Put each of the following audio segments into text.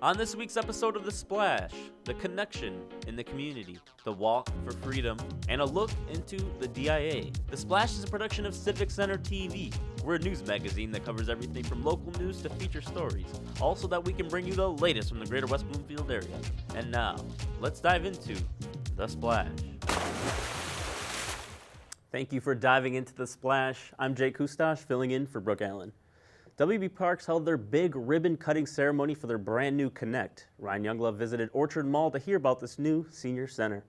On this week's episode of The Splash, the connection in the community, the walk for freedom, and a look into the DIA. The Splash is a production of Civic Center TV. We're a news magazine that covers everything from local news to feature stories, also that we can bring you the latest from the greater West Bloomfield area. And now, let's dive into The Splash. Thank you for diving into The Splash. I'm Jake Kustasz, filling in for Brooke Allen. WB Parks held their big ribbon-cutting ceremony for their brand new Connect. Ryan Younglove visited Orchard Mall to hear about this new senior center.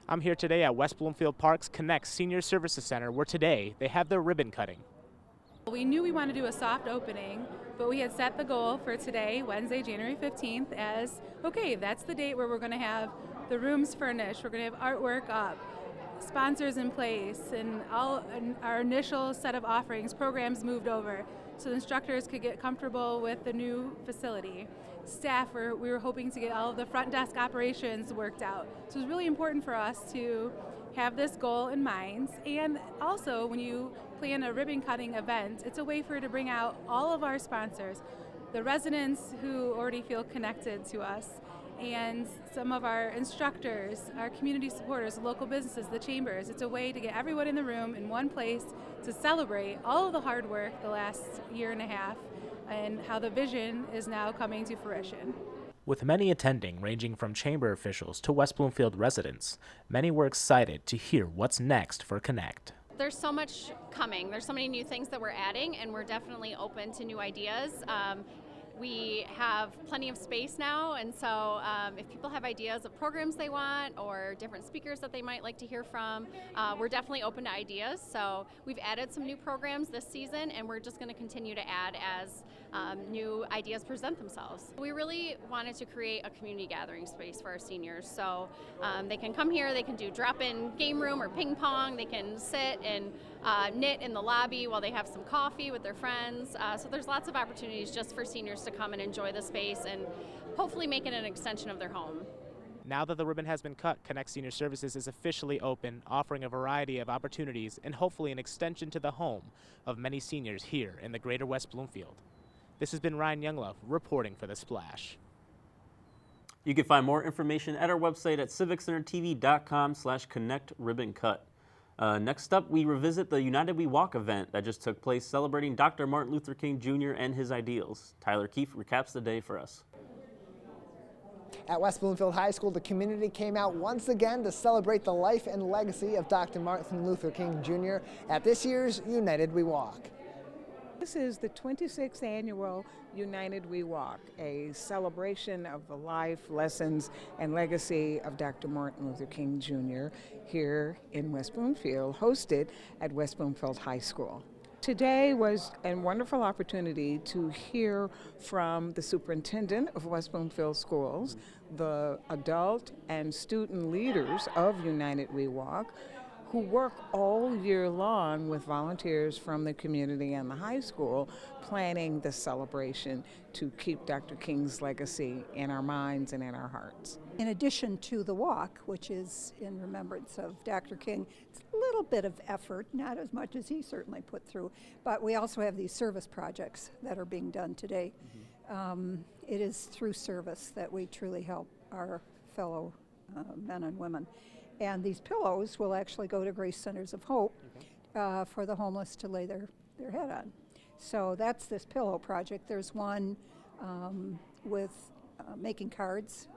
I'm here today at West Bloomfield Park's Connect Senior Services Center, where today they have their ribbon cutting. We knew we wanted to do a soft opening, but we had set the goal for today, Wednesday, January 15th, as, okay, that's the date where we're going to have the rooms furnished, we're going to have artwork up, sponsors in place, and our initial set of offerings, programs moved over so the instructors could get comfortable with the new facility. Staff, we were hoping to get all of the front desk operations worked out. So it was really important for us to have this goal in mind. And also, when you plan a ribbon cutting event, it's a way for you to bring out all of our sponsors, the residents who already feel connected to us, and some of our instructors, our community supporters, local businesses, the chambers. It's a way to get everyone in the room in one place to celebrate all of the hard work the last year and a half and how the vision is now coming to fruition. With many attending, ranging from chamber officials to West Bloomfield residents, many were excited to hear what's next for Connect. There's so much coming. There's so many new things that we're adding, and we're definitely open to new ideas. We have plenty of space now, and so if people have ideas of programs they want or different speakers that they might like to hear from, we're definitely open to ideas. So we've added some new programs this season, and we're just going to continue to add as new ideas present themselves. We really wanted to create a community gathering space for our seniors, so they can come here, they can do drop-in game room or ping pong, they can sit and knit in the lobby while they have some coffee with their friends. So there's lots of opportunities just for seniors to come and enjoy the space and hopefully make it an extension of their home. Now that the ribbon has been cut, Connect Senior Services is officially open, offering a variety of opportunities and hopefully an extension to the home of many seniors here in the greater West Bloomfield. This has been Ryan Younglove reporting for The Splash. You can find more information at our website at civiccentertv.com/connectribboncut. Next up, we revisit the United We Walk event that just took place celebrating Dr. Martin Luther King Jr. and his ideals. Tyler Keefe recaps the day for us. At West Bloomfield High School, the community came out once again to celebrate the life and legacy of Dr. Martin Luther King Jr. at this year's United We Walk. This is the 26th annual United We Walk, a celebration of the life, lessons, and legacy of Dr. Martin Luther King Jr. here in West Bloomfield, hosted at West Bloomfield High School. Today was a wonderful opportunity to hear from the superintendent of West Bloomfield Schools, the adult and student leaders of United We Walk, who work all year long with volunteers from the community and the high school, planning the celebration to keep Dr. King's legacy in our minds and in our hearts. In addition to the walk, which is in remembrance of Dr. King, it's a little bit of effort, not as much as he certainly put through, but we also have these service projects that are being done today. It is through service that we truly help our fellow men and women. And these pillows will actually go to Grace Centers of Hope for the homeless to lay their head on. So that's this pillow project. There's one with making cards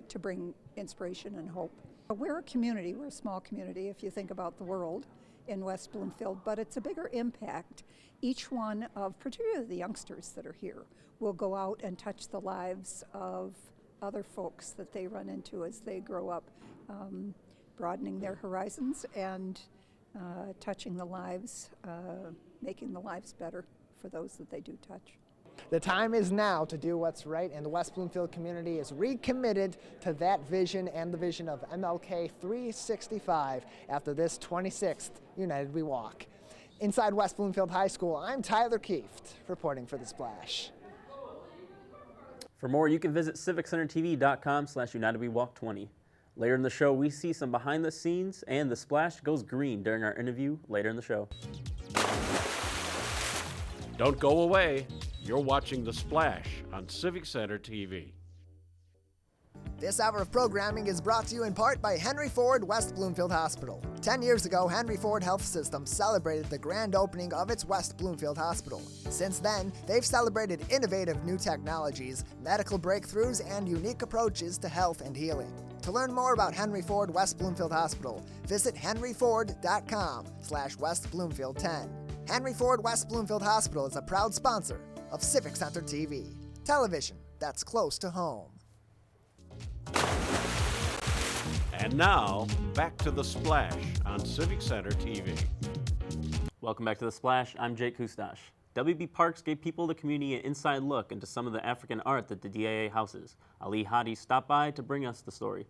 to bring inspiration and hope. We're a community, we're a small community if you think about the world in West Bloomfield, but it's a bigger impact. Each one of, particularly the youngsters that are here, will go out and touch the lives of other folks that they run into as they grow up, broadening their horizons and touching the lives, making the lives better for those that they do touch. The time is now to do what's right, and the West Bloomfield community is recommitted to that vision and the vision of MLK 365 after this 26th United We Walk. Inside West Bloomfield High School, I'm Tyler Keefe, reporting for The Splash. For more, you can visit civiccentertv.com/UnitedWeWalk20. Later in the show, we see some behind the scenes, and the Splash goes green during our interview later in the show. Don't go away. You're watching The Splash on Civic Center TV. This hour of programming is brought to you in part by Henry Ford West Bloomfield Hospital. 10 years ago, Henry Ford Health System celebrated the grand opening of its West Bloomfield Hospital. Since then, they've celebrated innovative new technologies, medical breakthroughs, and unique approaches to health and healing. To learn more about Henry Ford West Bloomfield Hospital, visit henryford.com/West Bloomfield 10. Henry Ford West Bloomfield Hospital is a proud sponsor of Civic Center TV, television that's close to home. And now, back to The Splash on Civic Center TV. Welcome back to The Splash. I'm Jake Kustasz. WB Parks gave people in the community an inside look into some of the African art that the DIA houses. Ali Hadi stopped by to bring us the story.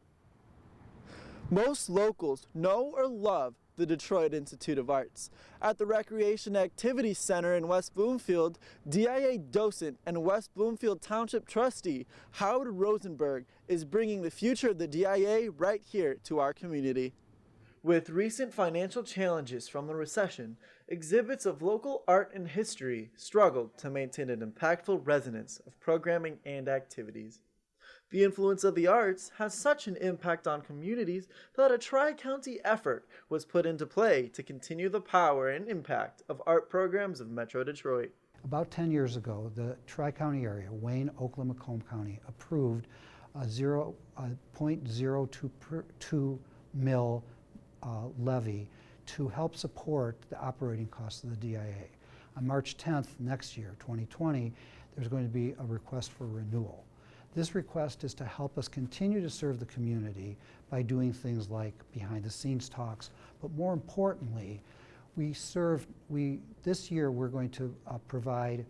Most locals know or love the Detroit Institute of Arts. At the Recreation Activity Center in West Bloomfield, DIA docent and West Bloomfield Township trustee Howard Rosenberg is bringing the future of the DIA right here to our community. With recent financial challenges from the recession, exhibits of local art and history struggled to maintain an impactful resonance of programming and activities. The influence of the arts has such an impact on communities that a tri-county effort was put into play to continue the power and impact of art programs of Metro Detroit. About 10 years ago, the tri-county area, Wayne, Oakland, Macomb County, approved a 0.022 mil levy to help support the operating costs of the DIA. On March 10th next year, 2020, there's going to be a request for renewal. This request is to help us continue to serve the community by doing things like behind-the-scenes talks, but more importantly, this year we're going to provide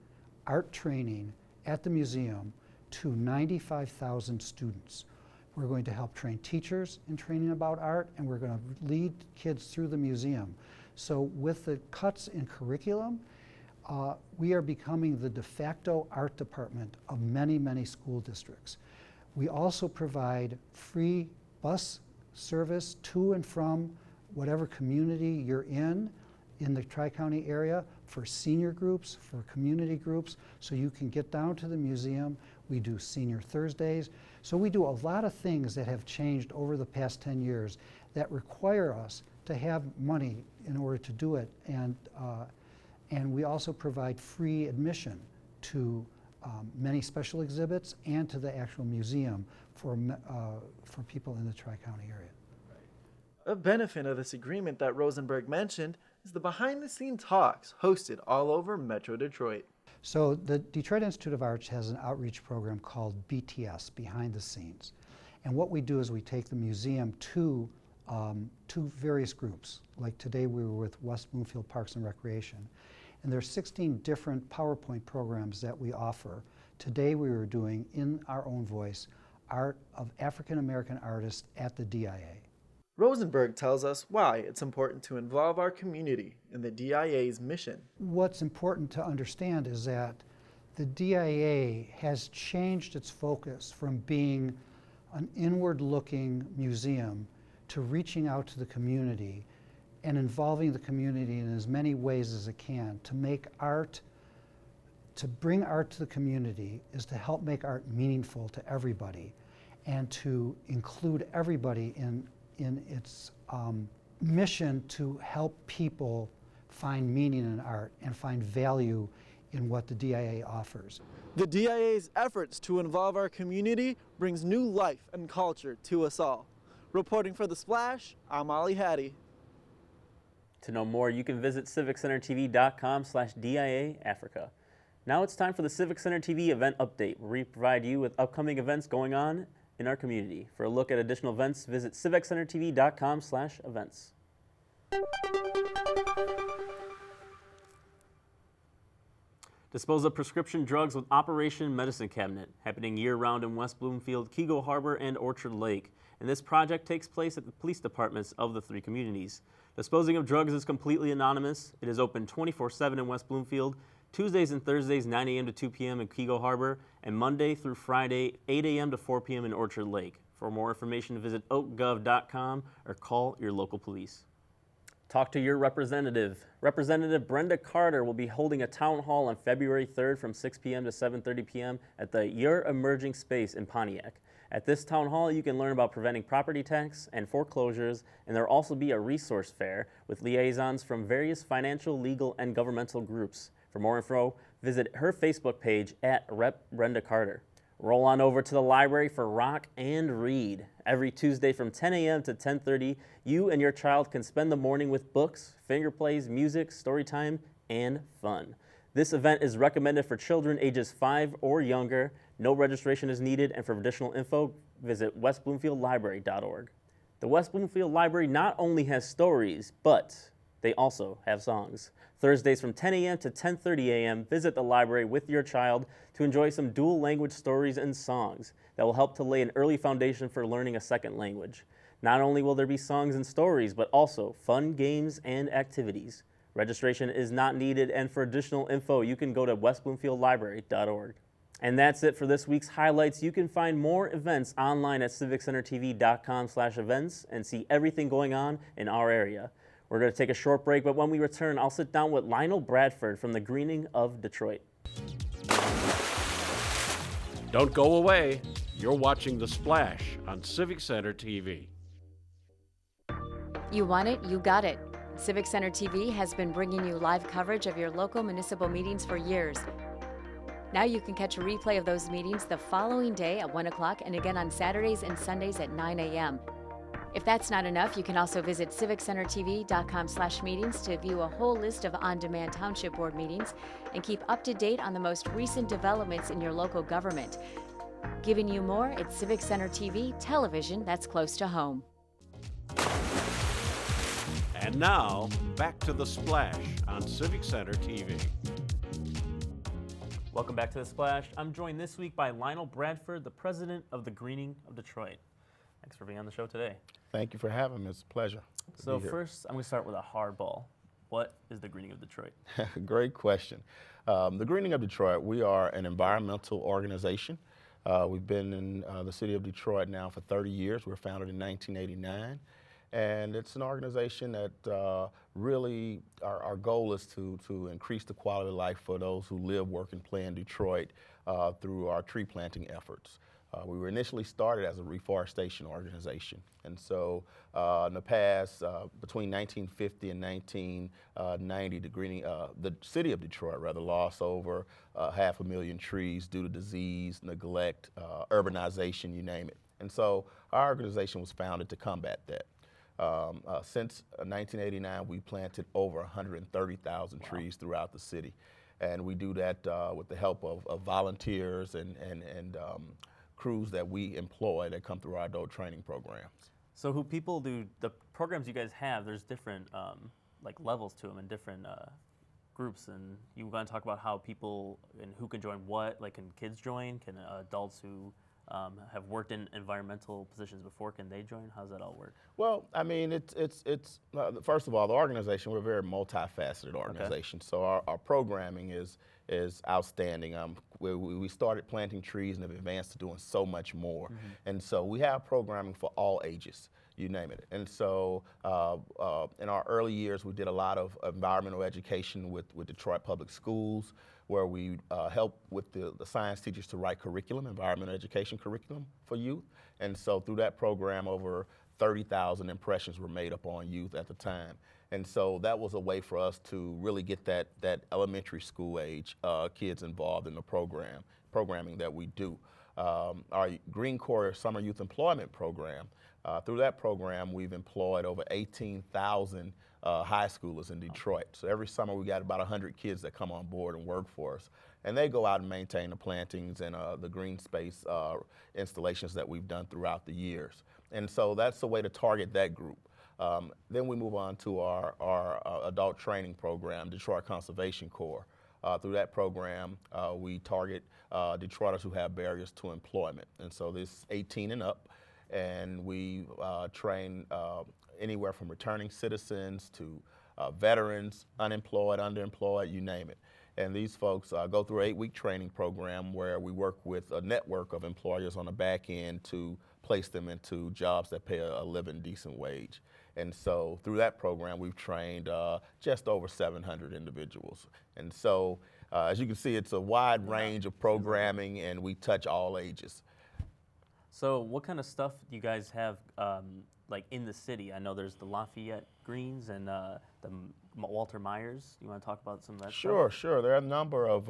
art training at the museum to 95,000 students. We're going to help train teachers in training about art, and we're going to lead kids through the museum. So with the cuts in curriculum, we are becoming the de facto art department of many, many school districts. We also provide free bus service to and from whatever community you're in the Tri-County area, for senior groups, for community groups, so you can get down to the museum. We do Senior Thursdays. So we do a lot of things that have changed over the past 10 years that require us to have money in order to do it. And we also provide free admission to many special exhibits and to the actual museum for people in the Tri-County area. A benefit of this agreement that Rosenberg mentioned is the behind-the-scenes talks hosted all over Metro Detroit. So the Detroit Institute of Arts has an outreach program called BTS, Behind the Scenes. And what we do is we take the museum to various groups. Like today we were with West Bloomfield Parks and Recreation. And there are 16 different PowerPoint programs that we offer. Today we were doing, in our own voice, art of African American artists at the DIA. Rosenberg tells us why it's important to involve our community in the DIA's mission. What's important to understand is that the DIA has changed its focus from being an inward-looking museum to reaching out to the community and involving the community in as many ways as it can. To make art, to bring art to the community is to help make art meaningful to everybody and to include everybody in its mission to help people find meaning in art and find value in what the DIA offers. The DIA's efforts to involve our community brings new life and culture to us all. Reporting for The Splash, I'm Ali Hattie. To know more, you can visit civiccentertv.com/DIA Africa. Now it's time for the Civic Center TV event update, where we provide you with upcoming events going on in our community. For a look at additional events, visit civiccentertv.com/events. Dispose of prescription drugs with Operation Medicine Cabinet, happening year-round in West Bloomfield, Keego Harbor, and Orchard Lake. And this project takes place at the police departments of the three communities. Disposing of drugs is completely anonymous. It is open 24/7 in West Bloomfield, Tuesdays and Thursdays 9 a.m. to 2 p.m. in Keego Harbor, and Monday through Friday 8 a.m. to 4 p.m. in Orchard Lake. For more information, visit oakgov.com or call your local police. Talk to your representative. Representative Brenda Carter will be holding a town hall on February 3rd from 6 p.m. to 7:30 p.m. at the Your Emerging Space in Pontiac. At this town hall, you can learn about preventing property tax and foreclosures, and there will also be a resource fair with liaisons from various financial, legal, and governmental groups. For more info, visit her Facebook page at Rep. Brenda Carter. Roll on over to the library for Rock and Read. Every Tuesday from 10 a.m. to 10:30, you and your child can spend the morning with books, finger plays, music, story time, and fun. This event is recommended for children ages 5 or younger. No registration is needed, and for additional info, visit westbloomfieldlibrary.org. The West Bloomfield Library not only has stories, but they also have songs. Thursdays from 10 a.m. to 10:30 a.m., visit the library with your child to enjoy some dual language stories and songs that will help to lay an early foundation for learning a second language. Not only will there be songs and stories, but also fun games and activities. Registration is not needed, and for additional info, you can go to westbloomfieldlibrary.org. And that's it for this week's highlights. You can find more events online at civiccentertv.com/events and see everything going on in our area. We're going to take a short break, but when we return, I'll sit down with Lionel Bradford from the Greening of Detroit. Don't go away. You're watching The Splash on Civic Center TV. You want it, you got it. Civic Center TV has been bringing you live coverage of your local municipal meetings for years. Now you can catch a replay of those meetings the following day at 1 o'clock and again on Saturdays and Sundays at 9 a.m. If that's not enough, you can also visit civiccentertv.com/meetings to view a whole list of on-demand Township Board meetings and keep up to date on the most recent developments in your local government. Giving you more, it's Civic Center TV, television that's close to home. And now, back to The Splash on Civic Center TV. Welcome back to The Splash. I'm joined this week by Lionel Bradford, the president of the Greening of Detroit. Thanks for being on the show today. Thank you for having me. It's a pleasure. So first, I'm going to start with a hardball. What is the Greening of Detroit? Great question. The Greening of Detroit, we are an environmental organization. We've been in the city of Detroit now for 30 years. We were founded in 1989. And it's an organization that really, our goal is to increase the quality of life for those who live, work, and play in Detroit through our tree planting efforts. We were initially started as a reforestation organization. And so in the past, between 1950 and 1990, the city of Detroit lost over 500,000 trees due to disease, neglect, urbanization, you name it. And so our organization was founded to combat that. Since 1989, we planted over 130,000 trees throughout the city. And we do that with the help of volunteers and crews that we employ that come through our adult training programs. So who people do, the programs you guys have, there's different like levels to them and different groups, and you want to talk about how people and who can join what, like can kids join, can adults who have worked in environmental positions before, can they join? How does that all work? Well, I mean, it's first of all, the organization, we're a very multifaceted organization. Okay. So our programming is outstanding. We started planting trees and have advanced to doing so much more. Mm-hmm. And so we have programming for all ages, you name it. And so in our early years, we did a lot of environmental education with Detroit Public Schools, where we help with the science teachers to write curriculum, environmental education curriculum for youth. And so through that program, over 30,000 impressions were made up on youth at the time. And so that was a way for us to really get that elementary school age kids involved in the programming that we do. Our Green Corps Summer Youth Employment Program, through that program, we've employed over 18,000 high schoolers in Detroit. So every summer we got about 100 kids that come on board and work for us. And they go out and maintain the plantings and the green space installations that we've done throughout the years. And so that's the way to target that group. Then we move on to our adult training program, Detroit Conservation Corps. Through that program, we target Detroiters who have barriers to employment. And so this is 18 and up. And we train anywhere from returning citizens to veterans, unemployed, underemployed, you name it. And these folks go through an 8-week training program where we work with a network of employers on the back end to place them into jobs that pay a living decent wage. And so through that program, we've trained just over 700 individuals. And so as you can see, it's a wide range of programming, and we touch all ages. So what kind of stuff do you guys have like in the city? I know there's the Lafayette Greens and the Walter Myers. You want to talk about some of that Sure, stuff? sure. There are a number of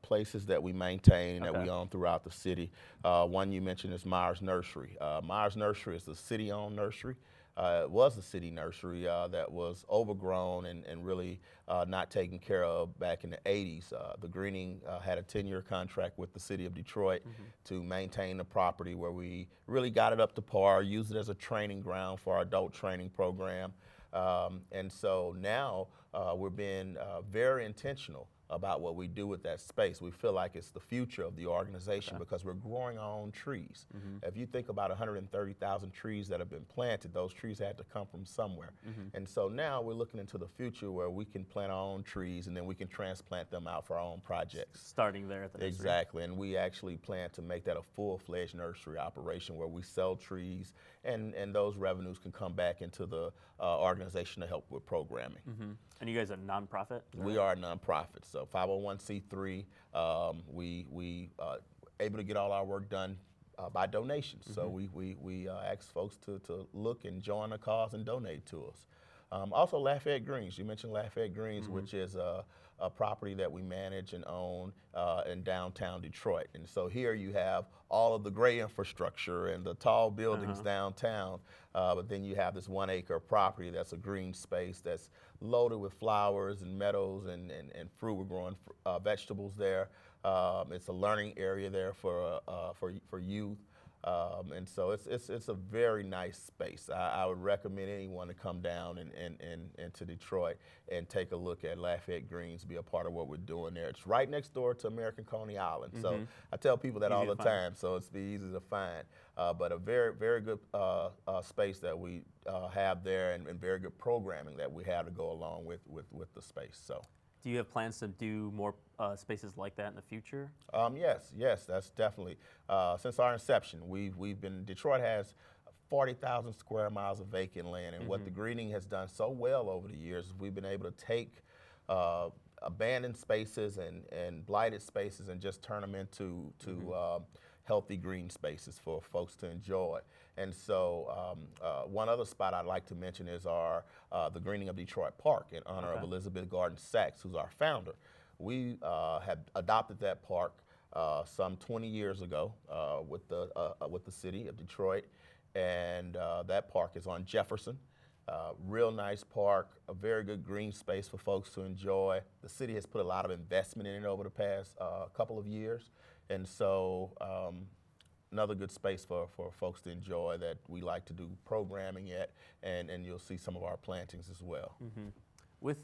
places that we maintain that we own throughout the city. One you mentioned is Myers Nursery. Myers Nursery is a city-owned nursery. It was a city nursery that was overgrown and really not taken care of back in the 80s. The Greening had a 10-year contract with the city of Detroit to maintain the property, where we really got it up to par, used it as a training ground for our adult training program. And so now we're being very intentional about what we do with that space. We feel like it's the future of the organization because we're growing our own trees. If you think about 130,000 trees that have been planted, those trees had to come from somewhere. And so now we're looking into the future where we can plant our own trees and then we can transplant them out for our own projects. Starting there at the nursery. Exactly, and we actually plan to make that a full-fledged nursery operation where we sell trees and those revenues can come back into the organization to help with programming. And you guys are a nonprofit? We are a nonprofit, so 501c3. We able to get all our work done by donations. So we ask folks to look and join the cause and donate to us. Also Lafayette Greens, you mentioned Lafayette Greens, which is a property that we manage and own in downtown Detroit. And so here you have all of the great infrastructure and the tall buildings downtown, but then you have this 1 acre property that's a green space that's loaded with flowers and meadows and fruit. We're growing vegetables there. It's a learning area there for youth. And so it's a very nice space. I would recommend anyone to come down into Detroit and take a look at Lafayette Greens, be a part of what we're doing there. It's right next door to American Coney Island. So I tell people that all the time, so it's easy to find. But a very, very good space that we have there, and very good programming that we have to go along with the space. So. Do you have plans to do more spaces like that in the future? Yes, that's definitely. Since our inception, Detroit has 40,000 square miles of vacant land, and what the Greening has done so well over the years is we've been able to take abandoned spaces and blighted spaces and just turn them into healthy green spaces for folks to enjoy. And so one other spot I'd like to mention is the Greening of Detroit Park in honor of Elizabeth Gordon Sachs, who's our founder. We have adopted that park some 20 years ago with the city of Detroit, and that park is on Jefferson. Real nice park, a very good green space for folks to enjoy. The city has put a lot of investment in it over the past couple of years, and so another good space for folks to enjoy that we like to do programming at, and you'll see some of our plantings as well. With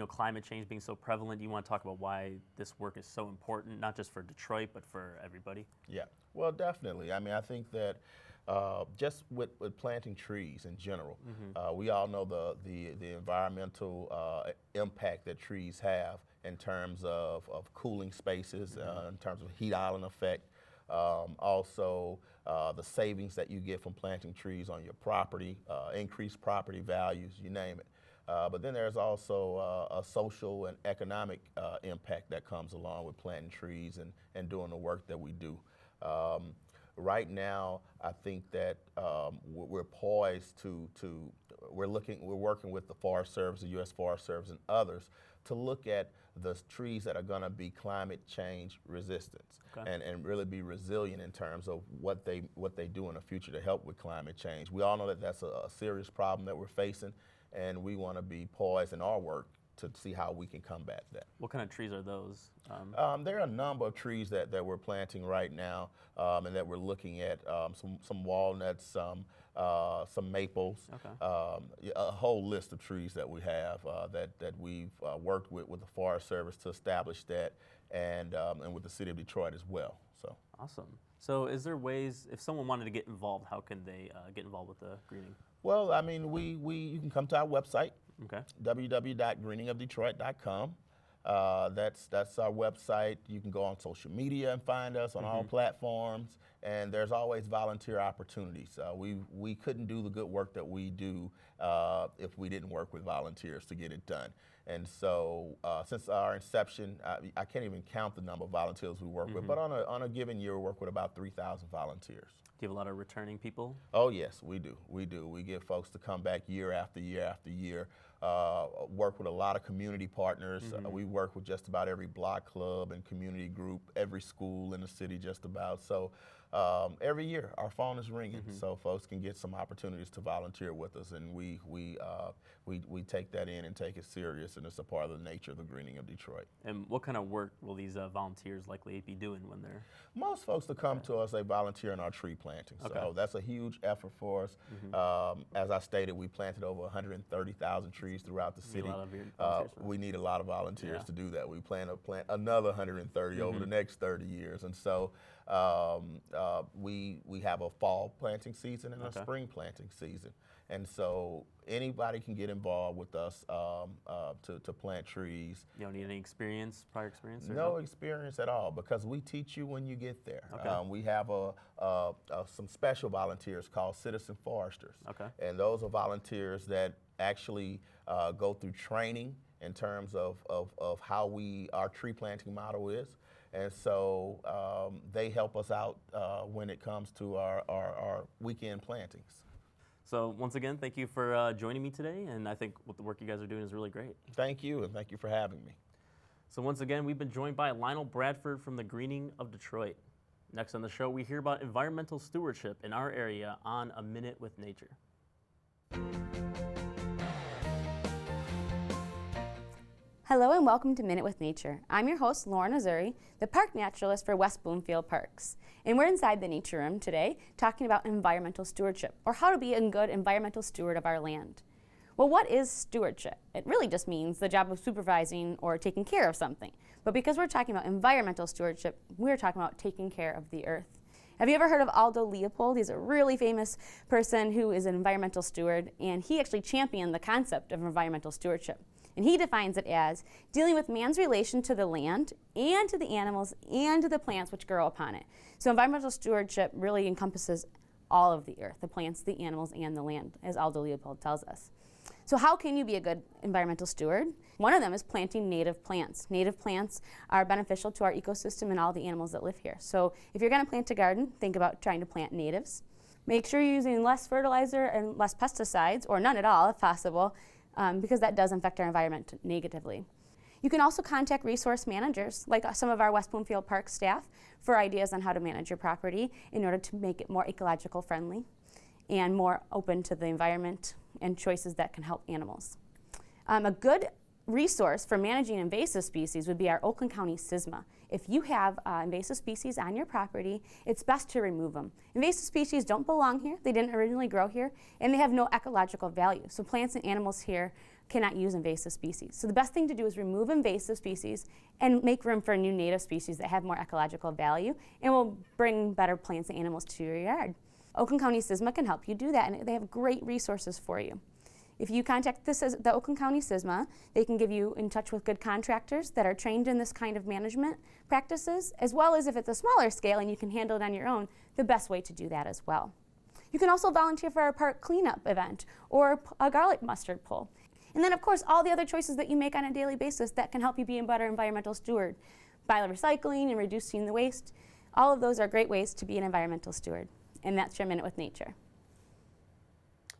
climate change being so prevalent, do you want to talk about why this work is so important, not just for Detroit, but for everybody? Yeah, well, definitely. I mean, I think that just with planting trees in general, we all know the environmental impact that trees have in terms of cooling spaces, in terms of heat island effect. Also, the savings that you get from planting trees on your property, increased property values, you name it. But then there's also a social and economic impact that comes along with planting trees and doing the work that we do. Right now, I think that we're poised we're working with the Forest Service, the U.S. Forest Service, and others to look at the trees that are going to be climate change resistant and really be resilient in terms of what they do in the future to help with climate change. We all know that that's a serious problem that we're facing, and we want to be poised in our work to see how we can combat that. What kind of trees are those? There are a number of trees that we're planting right now, and that we're looking at, some walnuts, some maples, a whole list of trees that we have that we've worked with the Forest Service to establish that, and with the city of Detroit as well. So awesome. So is there ways, if someone wanted to get involved, how can they get involved with the Greening? Well, I mean, you can come to our website, www.greeningofdetroit.com. That's our website. You can go on social media and find us on all platforms, and there's always volunteer opportunities. We couldn't do the good work that we do if we didn't work with volunteers to get it done. And so since our inception, I can't even count the number of volunteers we work with, but on a given year, we work with about 3,000 volunteers. Do you have a lot of returning people? Oh, yes, we do. We do. We get folks to come back year after year after year, work with a lot of community partners. We work with just about every block club and community group, every school in the city just about. So every year, our phone is ringing, so folks can get some opportunities to volunteer with us, and we take that in and take it serious, and it's a part of the nature of the greening of Detroit. And what kind of work will these volunteers likely be doing when they're? Most folks that come to us, they volunteer in our tree planting, so that's a huge effort for us. As I stated, we planted over 130,000 trees throughout the city. We need a lot of volunteers to do that. We plan to plant another 130 over the next 30 years, and so we have a fall planting season and a spring planting season. And so anybody can get involved with us to plant trees. You don't need any experience, prior experience? Or no experience at all, because we teach you when you get there. We have some special volunteers called citizen foresters. And those are volunteers that actually go through training in terms of how our tree planting model is. And so they help us out when it comes to our weekend plantings. So once again, thank you for joining me today, and I think what the work you guys are doing is really great. Thank you, and thank you for having me. So once again, we've been joined by Lionel Bradford from the Greening of Detroit. Next on the show, we hear about environmental stewardship in our area on A Minute with Nature. Hello and welcome to Minute with Nature. I'm your host, Lauren Azuri, the park naturalist for West Bloomfield Parks. And we're inside the nature room today talking about environmental stewardship, or how to be a good environmental steward of our land. Well, what is stewardship? It really just means the job of supervising or taking care of something. But because we're talking about environmental stewardship, we're talking about taking care of the earth. Have you ever heard of Aldo Leopold? He's a really famous person who is an environmental steward, and he actually championed the concept of environmental stewardship. And he defines it as dealing with man's relation to the land and to the animals and to the plants which grow upon it. So environmental stewardship really encompasses all of the earth, the plants, the animals, and the land, as Aldo Leopold tells us. So how can you be a good environmental steward? One of them is planting native plants. Native plants are beneficial to our ecosystem and all the animals that live here. So if you're going to plant a garden, think about trying to plant natives. Make sure you're using less fertilizer and less pesticides, or none at all if possible, because that does affect our environment negatively. You can also contact resource managers, like some of our West Bloomfield Park staff, for ideas on how to manage your property in order to make it more ecological friendly and more open to the environment and choices that can help animals. A good resource for managing invasive species would be our Oakland County SISMA. If you have invasive species on your property, it's best to remove them. Invasive species don't belong here, they didn't originally grow here, and they have no ecological value. So plants and animals here cannot use invasive species. So the best thing to do is remove invasive species and make room for new native species that have more ecological value and will bring better plants and animals to your yard. Oakland County SISMA can help you do that, and they have great resources for you. If you contact the Oakland County SISMA, they can give you in touch with good contractors that are trained in this kind of management practices, as well as if it's a smaller scale and you can handle it on your own, the best way to do that as well. You can also volunteer for our park cleanup event or a garlic mustard pull. And then of course all the other choices that you make on a daily basis that can help you be a better environmental steward. By recycling and reducing the waste, all of those are great ways to be an environmental steward. And that's your Minute with Nature.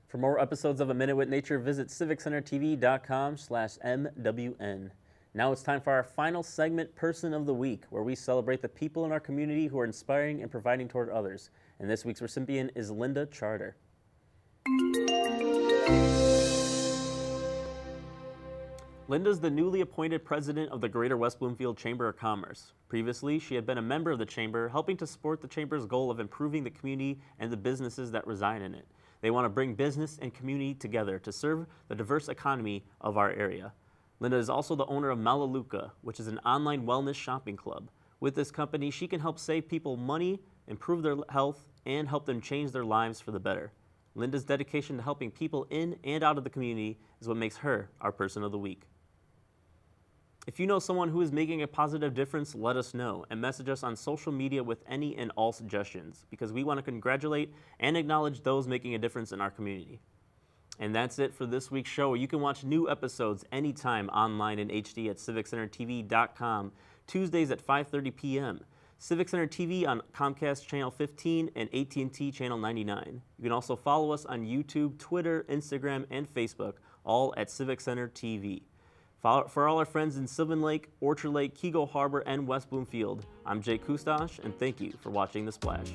For more episodes of A Minute with Nature, visit civiccentertv.com/MWN. Now it's time for our final segment, Person of the Week, where we celebrate the people in our community who are inspiring and providing toward others. And this week's recipient is Linda Charter. Linda's the newly appointed president of the Greater West Bloomfield Chamber of Commerce. Previously, she had been a member of the chamber, helping to support the chamber's goal of improving the community and the businesses that reside in it. They want to bring business and community together to serve the diverse economy of our area. Linda is also the owner of Malaluka, which is an online wellness shopping club. With this company, she can help save people money, improve their health, and help them change their lives for the better. Linda's dedication to helping people in and out of the community is what makes her our Person of the Week. If you know someone who is making a positive difference, let us know and message us on social media with any and all suggestions, because we want to congratulate and acknowledge those making a difference in our community. And that's it for this week's show. You can watch new episodes anytime online in HD at civiccentertv.com, Tuesdays at 5:30 p.m. Civic Center TV on Comcast Channel 15 and AT&T Channel 99. You can also follow us on YouTube, Twitter, Instagram, and Facebook, all at Civic Center TV. For all our friends in Sylvan Lake, Orchard Lake, Keego Harbor, and West Bloomfield, I'm Jake Kustasz, and thank you for watching The Splash.